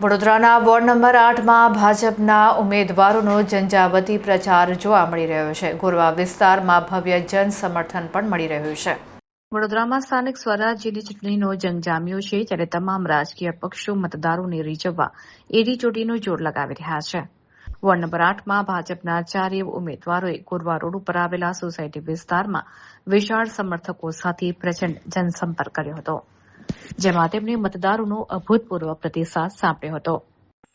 વડોદરાના ward number 8માં ભાજપના ઉમેદવારોનો ઝંઝાવતી પ્રચાર જોવા મળી રહ્યો છે. ગોરવા વિસ્તારમાં ભવ્ય જન સમર્થન પણ મળી રહ્યું છે. વડોદરામાં સ્થાનિક સ્વરાજ્યની ચૂંટણીનો જંગ જામ્યો છે, જ્યારે તમામ રાજકીય પક્ષો મતદારોને રીઝવવા એડી ચોટીનું જોર લગાવી રહ્યા છે. વોર્ડ નંબર 8માં ભાજપના ચારેય ઉમેદવારોએ ગોરવા રોડ ઉપર આવેલા સોસાયટી વિસ્તારમાં વિશાળ સમર્થકો સાથે પ્રચંડ જનસંપર્ક કર્યો હતો, જેમાં તેમણે મતદારોનો અભૂતપૂર્વ પ્રતિસાદ સાંપડ્યો હતો.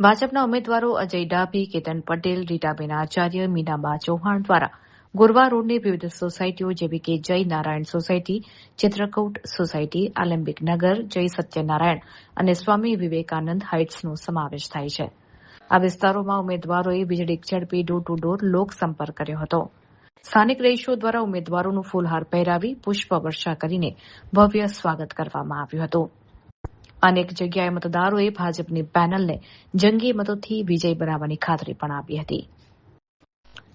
ભાજપના ઉમેદવારો અજય ડાભી, કેતન પટેલ, રીટાબેન આચાર્ય, મીનાબા ચૌહાણ દ્વારા ગોરવા રોડની વિવિધ સોસાયટીઓ જેવી કે જય નારાયણ સોસાયટી, ચિત્રકૂટ સોસાયટી, આલંબિક નગર, જય સત્યનારાયણ અને સ્વામી વિવેકાનંદ હાઇટ્સનો સમાવેશ થાય છે. આ વિસ્તારોમાં ઉમેદવારોએ વીજળી ઝડપી ડોર ટુ ડોર લોકસંપર્ક કર્યો હતો. સ્થાનિક રહીશો દ્વારા ઉમેદવારોનું ફૂલહાર પહેરાવી પુષ્પવર્ષા કરીને ભવ્ય સ્વાગત કરવામાં આવ્યું હતું. અનેક જગ્યાએ મતદારોએ ભાજપની પેનલને જંગી મતોથી વિજય બનાવવાની ખાતરી પણ આપી હતી.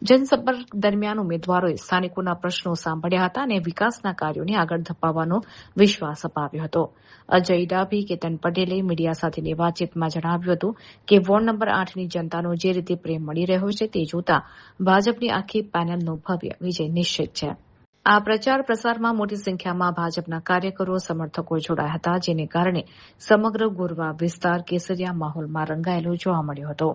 જનસંપર્ક દરમિયાન ઉમેદવારોએ સ્થાનિકોના પ્રશ્નો સાંભળ્યા હતા અને વિકાસના કાર્યોને આગળ ધપાવવાનો વિશ્વાસ અપાવ્યો હતો. અજય ડાભી, કેતન પટેલે મીડિયા સાથેની વાતચીતમાં જણાવ્યું હતું કે વોર્ડ નંબર 8ની જનતાનો જે રીતે પ્રેમ મળી રહ્યો છે તે જોતા ભાજપની આખી પેનલનો ભવ્ય વિજય નિશ્ચિત છે. આ પ્રચાર પ્રસારમાં મોટી સંખ્યામાં ભાજપના કાર્યકરો, સમર્થકો જોડાયા હતા, જેને કારણે સમગ્ર ગોરવા વિસ્તાર કેસરિયા માહોલમાં રંગાયેલો જોવા મળ્યો હતો.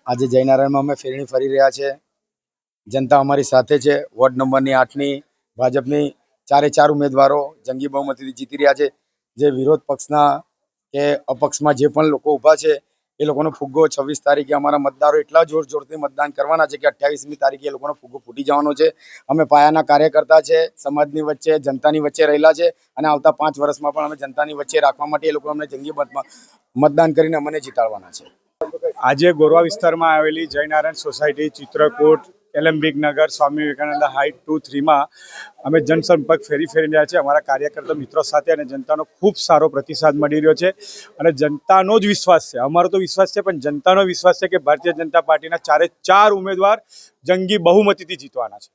આજે જયનારાયણમાં અમે ફેરણી ફરી રહ્યા છે. જનતા અમારી સાથે છે. વોર્ડ નંબરની 8ની ભાજપની ચારે ઉમેદવારો જંગી બહુમતીથી જીતી રહ્યા છે. જે વિરોધ પક્ષના કે અપક્ષમાં જે પણ લોકો ઊભા છે એ લોકોનો ફુગ્ગો 26 તારીખે અમારા મતદારો એટલા જોરથી મતદાન કરવાના છે કે 28મી તારીખે એ લોકોનો ફુગ્ગો ફૂટી જવાનો છે. અમે પાયાના કાર્યકર્તા છે, સમાજની વચ્ચે, જનતાની વચ્ચે રહેલા છે અને આવતા 5 વર્ષમાં પણ અમે જનતાની વચ્ચે રાખવા માટે એ લોકો અમને જંગી મતદાન કરીને અમને જીતાડવાના છે. આજે ગોરવા વિસ્તારમાં આવેલી જયનારાયણ સોસાયટી, ચિત્રકૂટ, એલંબિક નગર, સ્વામી વિવેકાનંદ હાઇટ 2-3માં અમે જનસંપર્ક ફેરી રહ્યા છીએ અમારા કાર્યકર્તા મિત્રો સાથે, અને જનતાનો ખૂબ સારો પ્રતિસાદ મળી રહ્યો છે. અને જનતાનો જ વિશ્વાસ છે, અમારો તો વિશ્વાસ છે પણ જનતાનો વિશ્વાસ છે કે ભારતીય જનતા પાર્ટીના ચારે ચાર ઉમેદવાર જંગી બહુમતીથી જીતવાના છે.